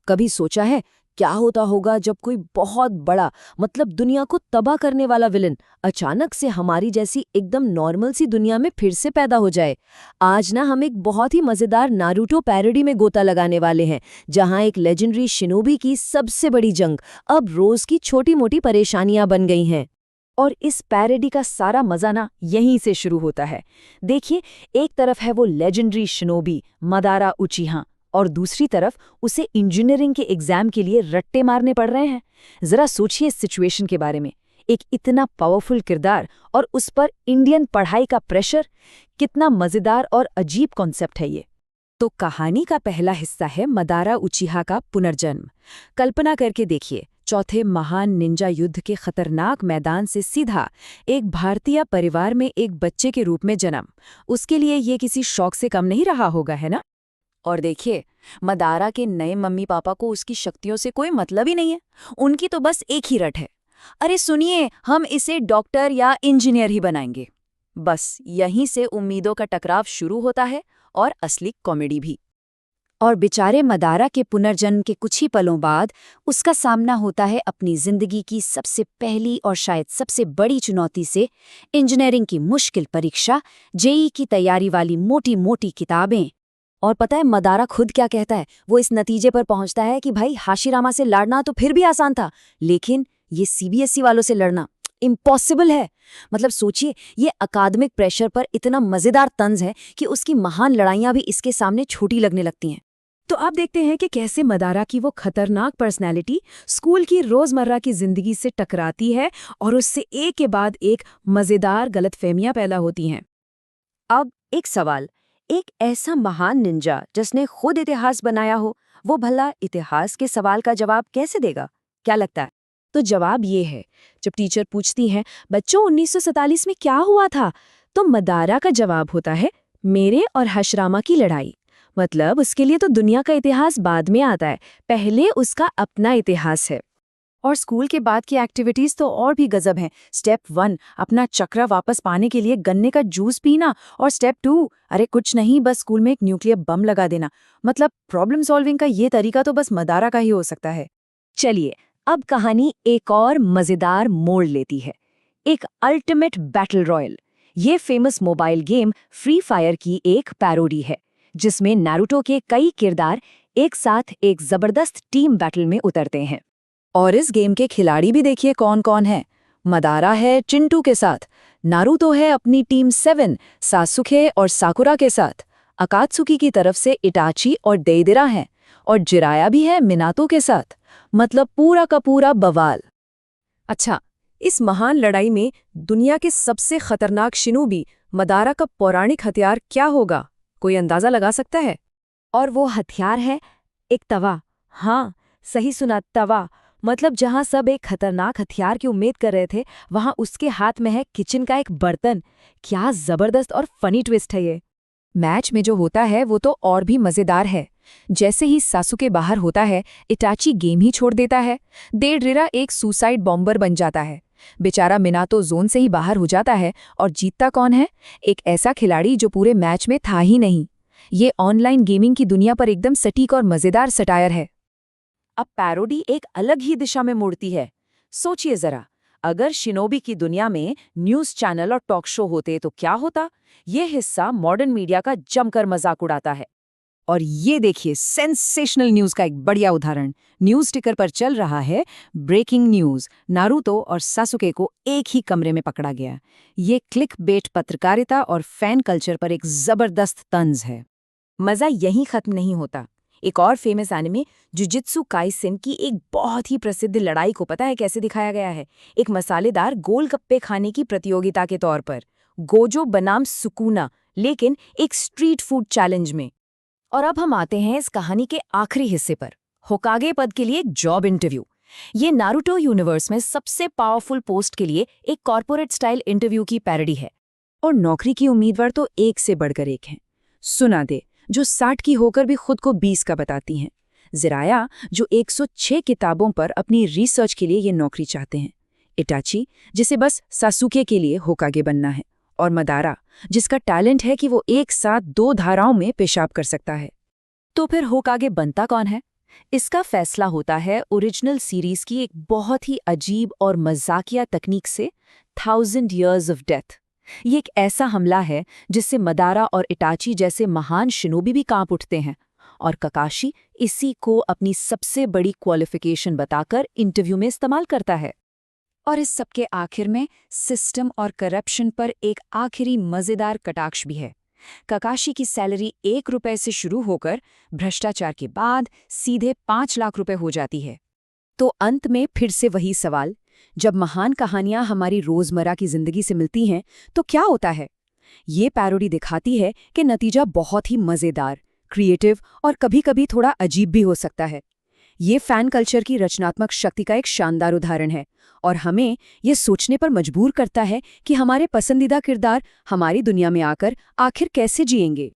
कभी सोचा है क्या होता होगा जब कोई बहुत बड़ा मतलब दुनिया को तबाह करने वाला विलन अचानक से हमारी जैसी एकदम नॉर्मल सी दुनिया में फिर से पैदा हो जाए। आज ना हम एक बहुत ही मजेदार नारुतो पैरोडी में गोता लगाने वाले हैं, जहां एक लेजेंडरी शिनोबी की सबसे बड़ी जंग अब रोज की छोटी मोटी परेशानियां बन गई हैं। और इस पैरोडी का सारा मजा ना यहीं से शुरू होता है। देखिए, एक तरफ है वो लेजेंडरी शिनोबी मदारा उचिहा, और दूसरी तरफ उसे इंजीनियरिंग के एग्जाम के लिए रट्टे मारने पड़ रहे हैं। जरा सोचिए इस सिचुएशन के बारे में। एक इतना पावरफुल किरदार और उस पर इंडियन पढ़ाई का प्रेशर। कितना मजेदार और अजीब कॉन्सेप्ट है ये। तो कहानी का पहला हिस्सा है मदारा उचिहा का पुनर्जन्म। कल्पना करके देखिए, चौथे महान निंजा युद्ध के खतरनाक मैदान से सीधा एक भारतीय परिवार में एक बच्चे के रूप में जन्म। उसके लिए ये किसी शौक से कम नहीं रहा होगा, है ना? और देखिए, मदारा के नए मम्मी पापा को उसकी शक्तियों से कोई मतलब ही नहीं है। उनकी तो बस एक ही रट है, अरे सुनिए, हम इसे डॉक्टर या इंजीनियर ही बनाएंगे। बस यहीं से उम्मीदों का टकराव शुरू होता है और असली कॉमेडी भी। और बेचारे मदारा के पुनर्जन्म के कुछ ही पलों बाद उसका सामना होता है अपनी जिंदगी की सबसे पहली और शायद सबसे बड़ी चुनौती से, इंजीनियरिंग की मुश्किल परीक्षा, जेईई की तैयारी वाली मोटी मोटी किताबें। और पता है मदारा खुद क्या कहता है? वो इस नतीजे पर पहुंचता है कि भाई हाशिरामा से लड़ना तो फिर भी आसान था, लेकिन ये सीबीएसई वालों से लड़ना इम्पॉसिबल है। मतलब सोचिए, ये अकादमिक प्रेशर पर इतना मजेदार तंज है कि उसकी महान लड़ाइयां भी इसके सामने छोटी लगने लगती हैं। तो आप देखते हैं कि कैसे मदारा की वो खतरनाक पर्सनैलिटी स्कूल की रोजमर्रा की जिंदगी से टकराती है और उससे एक के बाद एक मजेदार गलतफहमियां पैदा होती हैं। अब एक सवाल, एक ऐसा महान निंजा जिसने खुद इतिहास बनाया हो, वो भला इतिहास के सवाल का जवाब कैसे देगा? क्या लगता है? तो जवाब ये है, जब टीचर पूछती हैं बच्चों 1947 में क्या हुआ था, तो मदारा का जवाब होता है मेरे और हाशिरामा की लड़ाई। मतलब उसके लिए तो दुनिया का इतिहास बाद में आता है, पहले उसका अपना इतिहास है। और स्कूल के बाद की एक्टिविटीज तो और भी गजब हैं। स्टेप 1, अपना चक्र वापस पाने के लिए गन्ने का जूस पीना। और स्टेप 2, अरे कुछ नहीं, बस स्कूल में एक न्यूक्लियर बम लगा देना। मतलब प्रॉब्लम सॉल्विंग का ये तरीका तो बस मदारा का ही हो सकता है। चलिए, अब कहानी एक और मजेदार मोड़ लेती है। एक अल्टीमेट बैटल रॉयल। ये famous mobile game free fire की एक पैरोडी है, जिसमें नारुतो के कई किरदार एक साथ एक जबरदस्त टीम बैटल में उतरते हैं। और इस गेम के खिलाड़ी भी देखिए कौन कौन है। मदारा है चिंटू के साथ, नारुतो है अपनी टीम 7 सासुके और साकुरा के साथ, अकात्सुकी की तरफ से इटाची और देइदेरा हैं, और जिराया भी है मिनातो के साथ। मतलब पूरा का पूरा बवाल। अच्छा, इस महान लड़ाई में दुनिया के सबसे खतरनाक शिनोबी मदारा का पौराणिक हथियार क्या होगा? कोई अंदाजा लगा सकता है? और वो हथियार है एक तवा। हाँ, सही सुना, तवा। मतलब जहां सब एक खतरनाक हथियार की उम्मीद कर रहे थे, वहां उसके हाथ में है किचन का एक बर्तन। क्या जबरदस्त और फनी ट्विस्ट है ये। मैच में जो होता है वो तो और भी मजेदार है। जैसे ही सासुके बाहर होता है, इटाची गेम ही छोड़ देता है। देइडेरा एक सुसाइड बॉम्बर बन जाता है। बेचारा मिनातो जोन से ही बाहर हो जाता है। और जीतता कौन है? एक ऐसा खिलाड़ी जो पूरे मैच में था ही नहीं। ये ऑनलाइन गेमिंग की दुनिया पर एकदम सटीक और मजेदार सटायर है। अब पैरोडी एक अलग ही दिशा में मुड़ती है। सोचिए जरा, अगर शिनोबी की दुनिया में न्यूज चैनल और टॉक शो होते तो क्या होता? ये हिस्सा मॉडर्न मीडिया का जमकर मजाक उड़ाता है। और ये देखिए, सेंसेशनल न्यूज का एक बढ़िया उदाहरण। न्यूज टिकर पर चल रहा है ब्रेकिंग न्यूज, नारुतो और सासुके को एक ही कमरे में पकड़ा गया। ये क्लिक बेट पत्रकारिता और फैन कल्चर पर एक जबरदस्त तंज है। मजा यहीं खत्म नहीं होता। एक और फेमस एनिमे जुजुत्सु काइसेन की एक बहुत ही प्रसिद्ध लड़ाई को पता है कैसे दिखाया गया है? एक मसालेदार गोलगप्पे खाने की प्रतियोगिता के तौर पर, गोजो बनाम सुकुना, लेकिन एक स्ट्रीट फूड चैलेंज में। और अब हम आते हैं इस कहानी के आखिरी हिस्से पर, होकागे पद के लिए एक जॉब इंटरव्यू। ये नारुतो यूनिवर्स में सबसे पावरफुल पोस्ट के लिए एक कॉर्पोरेट स्टाइल इंटरव्यू की पैरोडी है। और नौकरी की उम्मीदवार तो एक से बढ़कर एक हैं। सुनादे, जो 60 की होकर भी खुद को 20 का बताती हैं। जिराया, जो 106 किताबों पर अपनी रिसर्च के लिए ये नौकरी चाहते हैं। इटाची, जिसे बस सासुके के लिए होकागे बनना है। और मदारा, जिसका टैलेंट है कि वो एक साथ 2 धाराओं में पेशाब कर सकता है। तो फिर होकागे बनता कौन है? इसका फैसला होता है ओरिजिनल सीरीज की एक बहुत ही अजीब और मजाकिया तकनीक से, 1000 Years of Death। ये एक ऐसा हमला है जिससे मदारा और इटाची जैसे महान शिनोबी भी कांप उठते हैं, और ककाशी इसी को अपनी सबसे बड़ी क्वालिफिकेशन बताकर इंटरव्यू में इस्तेमाल करता है। और इस सबके आखिर में सिस्टम और करप्शन पर एक आखिरी मजेदार कटाक्ष भी है। ककाशी की सैलरी 1 रुपए से शुरू होकर भ्रष्टाचार के बाद सीधे 5 लाख रुपए हो जाती है। तो अंत में फिर से वही सवाल, जब महान कहानियां हमारी रोजमर्रा की जिंदगी से मिलती हैं तो क्या होता है? ये पैरोडी दिखाती है कि नतीजा बहुत ही मजेदार, क्रिएटिव और कभी-कभी थोड़ा अजीब भी हो सकता है। ये फैन कल्चर की रचनात्मक शक्ति का एक शानदार उदाहरण है, और हमें ये सोचने पर मजबूर करता है कि हमारे पसंदीदा किरदार हमारी दुनिया में आकर आखिर कैसे जिएंगे।